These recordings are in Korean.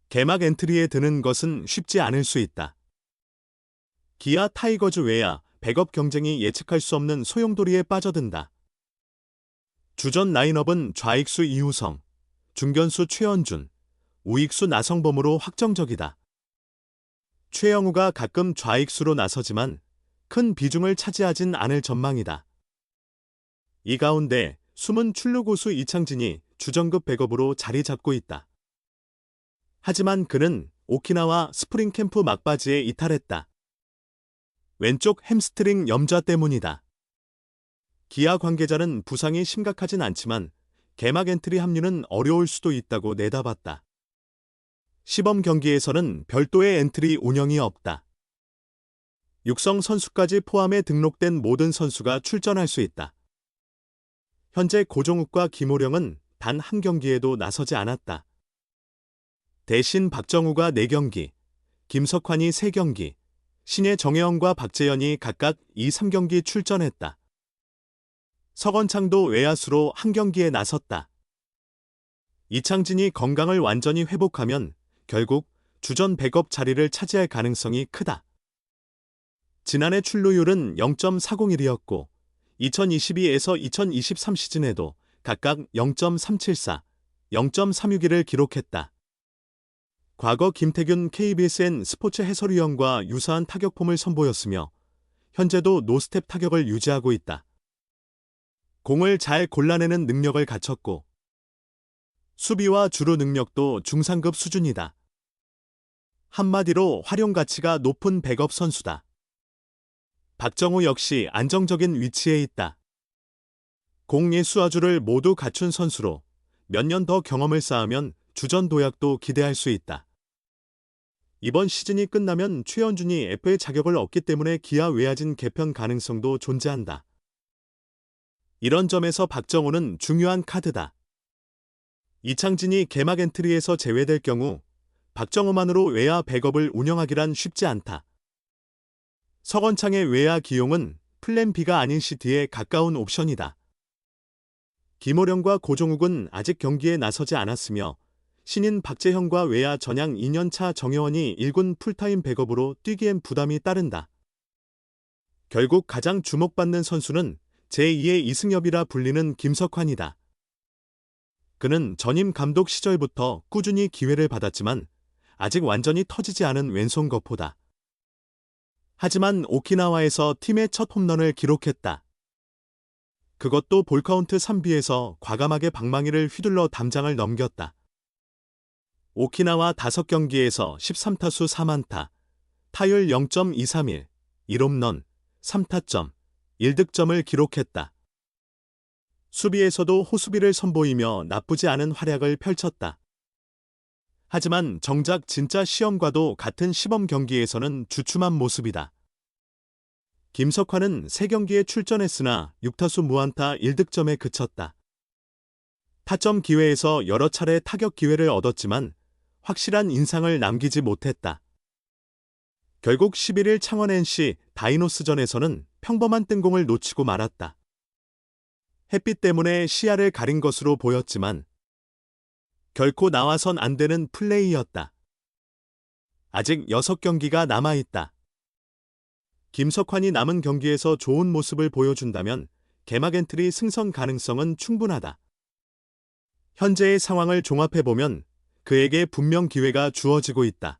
개막 엔트리에 드는 것은 쉽지 않을 수 있다. 기아 타이거즈 외야 백업 경쟁이 예측할 수 없는 소용돌이에 빠져든다. 주전 라인업은 좌익수 이우성, 중견수 최원준, 우익수 나성범으로 확정적이다. 최영우가 가끔 좌익수로 나서지만 큰 비중을 차지하진 않을 전망이다. 이 가운데 숨은 출루 고수 이창진이 주전급 백업으로 자리 잡고 있다. 하지만 그는 오키나와 스프링 캠프 막바지에 이탈했다. 왼쪽 햄스트링 염좌 때문이다. 기아 관계자는 부상이 심각하진 않지만 개막 엔트리 합류는 어려울 수도 있다고 내다봤다. 시범 경기에서는 별도의 엔트리 운영이 없다. 육성 선수까지 포함해 등록된 모든 선수가 출전할 수 있다. 현재 고종욱과 김호령은 단 한 경기에도 나서지 않았다. 대신 박정우가 4경기, 김석환이 3경기, 신예 정혜영과 박재현이 각각 2, 3경기 출전했다. 서건창도 외야수로 한 경기에 나섰다. 이창진이 건강을 완전히 회복하면 결국 주전 백업 자리를 차지할 가능성이 크다. 지난해 출루율은 0.401이었고 2022에서 2023 시즌에도 각각 0.374, 0.361을 기록했다. 과거 김태균 KBSN 스포츠 해설위원과 유사한 타격폼을 선보였으며 현재도 노스텝 타격을 유지하고 있다. 공을 잘 골라내는 능력을 갖췄고 수비와 주루 능력도 중상급 수준이다. 한마디로 활용 가치가 높은 백업 선수다. 박정우 역시 안정적인 위치에 있다. 공예수아주를 모두 갖춘 선수로 몇 년 더 경험을 쌓으면 주전 도약도 기대할 수 있다. 이번 시즌이 끝나면 최원준이 FA 자격을 얻기 때문에 기아 외야진 개편 가능성도 존재한다. 이런 점에서 박정우는 중요한 카드다. 이창진이 개막 엔트리에서 제외될 경우 박정우만으로 외야 백업을 운영하기란 쉽지 않다. 서건창의 외야 기용은 플랜 B가 아닌 CT에 가까운 옵션이다. 김호령과 고종욱은 아직 경기에 나서지 않았으며 신인 박재형과 외야 전향 2년차 정혜원이 1군 풀타임 백업으로 뛰기엔 부담이 따른다. 결국 가장 주목받는 선수는 제2의 이승엽이라 불리는 김석환이다. 그는 전임 감독 시절부터 꾸준히 기회를 받았지만 아직 완전히 터지지 않은 왼손 거포다. 하지만 오키나와에서 팀의 첫 홈런을 기록했다. 그것도 볼카운트 3비에서 과감하게 방망이를 휘둘러 담장을 넘겼다. 오키나와 5경기에서 13타수 4안타, 타율 0.231, 1홈런, 3타점, 1득점을 기록했다. 수비에서도 호수비를 선보이며 나쁘지 않은 활약을 펼쳤다. 하지만 정작 진짜 시험과도 같은 시범 경기에서는 주춤한 모습이다. 김석환은 3경기에 출전했으나 6타수 무안타 1득점에 그쳤다. 타점 기회에서 여러 차례 타격 기회를 얻었지만 확실한 인상을 남기지 못했다. 결국 11일 창원 NC 다이노스전에서는 평범한 뜬공을 놓치고 말았다. 햇빛 때문에 시야를 가린 것으로 보였지만 결코 나와선 안 되는 플레이였다. 아직 6경기가 남아있다. 김석환이 남은 경기에서 좋은 모습을 보여준다면 개막 엔트리 승선 가능성은 충분하다. 현재의 상황을 종합해보면 그에게 분명 기회가 주어지고 있다.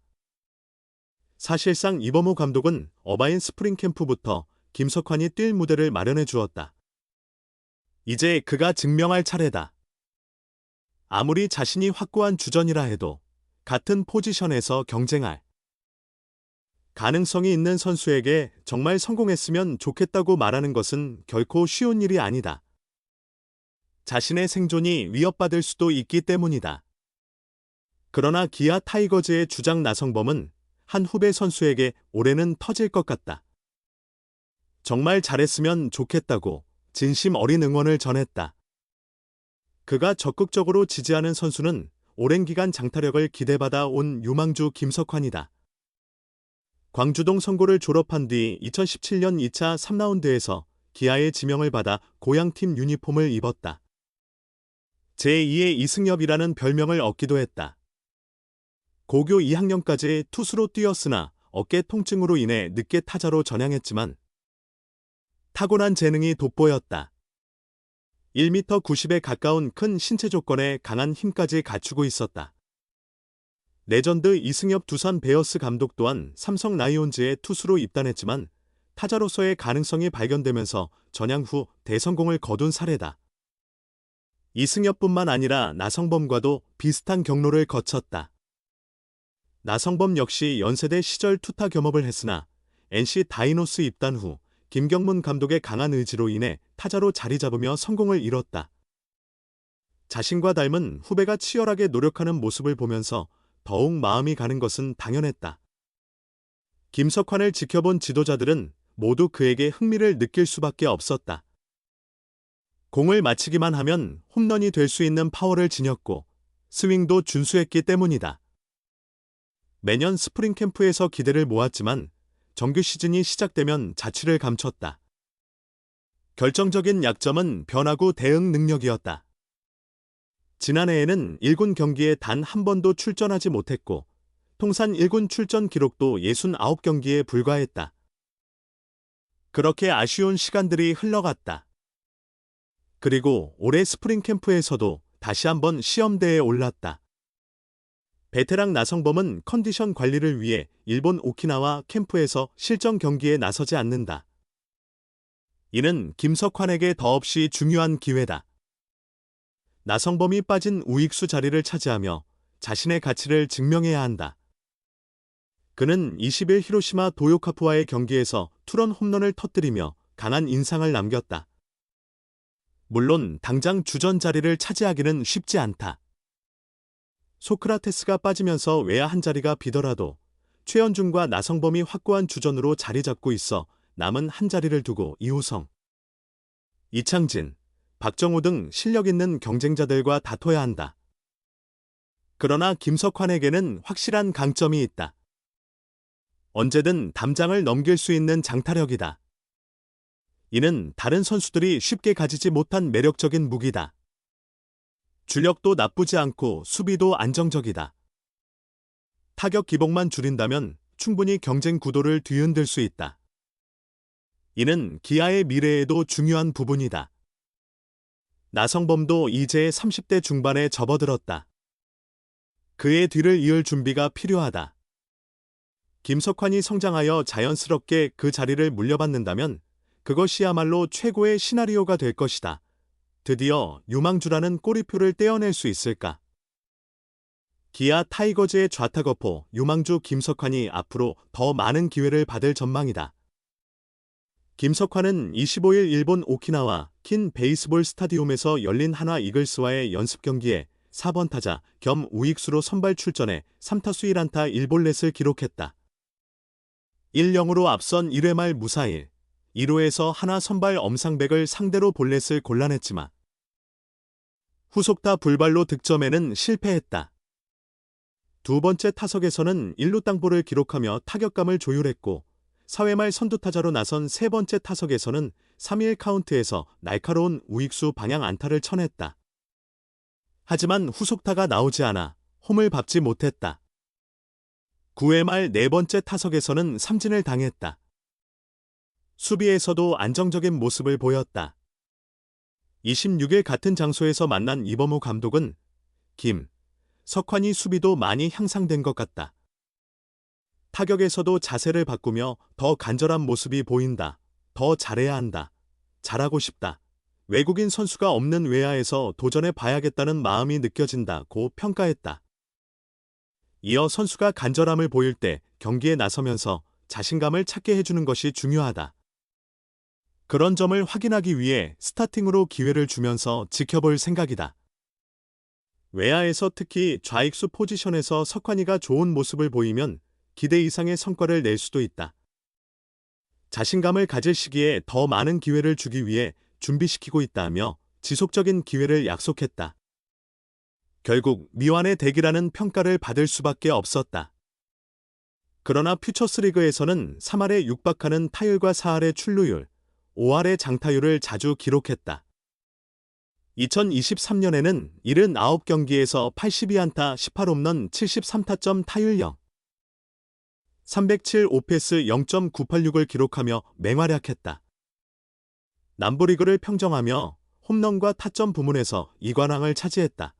사실상 이범호 감독은 어바인 스프링 캠프부터 김석환이 뛸 무대를 마련해 주었다. 이제 그가 증명할 차례다. 아무리 자신이 확고한 주전이라 해도 같은 포지션에서 경쟁할 가능성이 있는 선수에게 정말 성공했으면 좋겠다고 말하는 것은 결코 쉬운 일이 아니다. 자신의 생존이 위협받을 수도 있기 때문이다. 그러나 기아 타이거즈의 주장 나성범은 한 후배 선수에게 올해는 터질 것 같다. 정말 잘했으면 좋겠다고 진심 어린 응원을 전했다. 그가 적극적으로 지지하는 선수는 오랜 기간 장타력을 기대받아 온 유망주 김석환이다. 광주동 선고를 졸업한 뒤 2017년 2차 3라운드에서 기아의 지명을 받아 고향팀 유니폼을 입었다. 제2의 이승엽이라는 별명을 얻기도 했다. 고교 2학년까지 투수로 뛰었으나 어깨 통증으로 인해 늦게 타자로 전향했지만 타고난 재능이 돋보였다. 1m 90에 가까운 큰 신체 조건에 강한 힘까지 갖추고 있었다. 레전드 이승엽 두산 베어스 감독 또한 삼성 라이온즈에 투수로 입단했지만 타자로서의 가능성이 발견되면서 전향 후 대성공을 거둔 사례다. 이승엽뿐만 아니라 나성범과도 비슷한 경로를 거쳤다. 나성범 역시 연세대 시절 투타 겸업을 했으나 NC 다이노스 입단 후 김경문 감독의 강한 의지로 인해 타자로 자리 잡으며 성공을 이뤘다. 자신과 닮은 후배가 치열하게 노력하는 모습을 보면서 더욱 마음이 가는 것은 당연했다. 김석환을 지켜본 지도자들은 모두 그에게 흥미를 느낄 수밖에 없었다. 공을 맞히기만 하면 홈런이 될 수 있는 파워를 지녔고 스윙도 준수했기 때문이다. 매년 스프링 캠프에서 기대를 모았지만 정규 시즌이 시작되면 자취를 감췄다. 결정적인 약점은 변화구 대응 능력이었다. 지난해에는 1군 경기에 단 한 번도 출전하지 못했고 통산 1군 출전 기록도 69경기에 불과했다. 그렇게 아쉬운 시간들이 흘러갔다. 그리고 올해 스프링 캠프에서도 다시 한번 시험대에 올랐다. 베테랑 나성범은 컨디션 관리를 위해 일본 오키나와 캠프에서 실전 경기에 나서지 않는다. 이는 김석환에게 더없이 중요한 기회다. 나성범이 빠진 우익수 자리를 차지하며 자신의 가치를 증명해야 한다. 그는 20일 히로시마 도요카프와의 경기에서 투런 홈런을 터뜨리며 강한 인상을 남겼다. 물론 당장 주전 자리를 차지하기는 쉽지 않다. 소크라테스가 빠지면서 외야 한 자리가 비더라도 최현중과 나성범이 확고한 주전으로 자리 잡고 있어 남은 한 자리를 두고 이호성, 이창진, 박정호 등 실력 있는 경쟁자들과 다퉈야 한다. 그러나 김석환에게는 확실한 강점이 있다. 언제든 담장을 넘길 수 있는 장타력이다. 이는 다른 선수들이 쉽게 가지지 못한 매력적인 무기다. 주력도 나쁘지 않고 수비도 안정적이다. 타격 기복만 줄인다면 충분히 경쟁 구도를 뒤흔들 수 있다. 이는 기아의 미래에도 중요한 부분이다. 나성범도 이제 30대 중반에 접어들었다. 그의 뒤를 이을 준비가 필요하다. 김석환이 성장하여 자연스럽게 그 자리를 물려받는다면 그것이야말로 최고의 시나리오가 될 것이다. 드디어 유망주라는 꼬리표를 떼어낼 수 있을까? 기아 타이거즈의 좌타거포 유망주 김석환이 앞으로 더 많은 기회를 받을 전망이다. 김석환은 25일 일본 오키나와 킨 베이스볼 스타디움에서 열린 한화 이글스와의 연습 경기에 4번 타자 겸 우익수로 선발 출전해 3타수 1안타 1볼넷을 기록했다. 1-0으로 앞선 1회 말 무사일, 2루에서 한화 선발 엄상백을 상대로 볼넷을 골라냈지만 후속타 불발로 득점에는 실패했다. 두 번째 타석에서는 1루 땅볼을 기록하며 타격감을 조율했고 4회 말 선두타자로 나선 세 번째 타석에서는 3-1 카운트에서 날카로운 우익수 방향 안타를 쳐냈다. 하지만 후속타가 나오지 않아 홈을 밟지 못했다. 9회 말 네 번째 타석에서는 삼진을 당했다. 수비에서도 안정적인 모습을 보였다. 26일 같은 장소에서 만난 이범우 감독은 석환이 수비도 많이 향상된 것 같다. 타격에서도 자세를 바꾸며 더 간절한 모습이 보인다. 더 잘해야 한다. 잘하고 싶다. 외국인 선수가 없는 외야에서 도전해 봐야겠다는 마음이 느껴진다고 평가했다. 이어 선수가 간절함을 보일 때 경기에 나서면서 자신감을 찾게 해주는 것이 중요하다. 그런 점을 확인하기 위해 스타팅으로 기회를 주면서 지켜볼 생각이다. 외야에서 특히 좌익수 포지션에서 석환이가 좋은 모습을 보이면 기대 이상의 성과를 낼 수도 있다. 자신감을 가질 시기에 더 많은 기회를 주기 위해 준비시키고 있다며 지속적인 기회를 약속했다. 결국 미완의 대기라는 평가를 받을 수밖에 없었다. 그러나 퓨처스리그에서는 3할에 육박하는 타율과 4할의 출루율, 5할의 장타율을 자주 기록했다. 2023년에는 79경기에서 82안타 18홈런 73타점 타율 307 오패스 0.986을 기록하며 맹활약했다. 남부리그를 평정하며 홈런과 타점 부문에서 2관왕을 차지했다.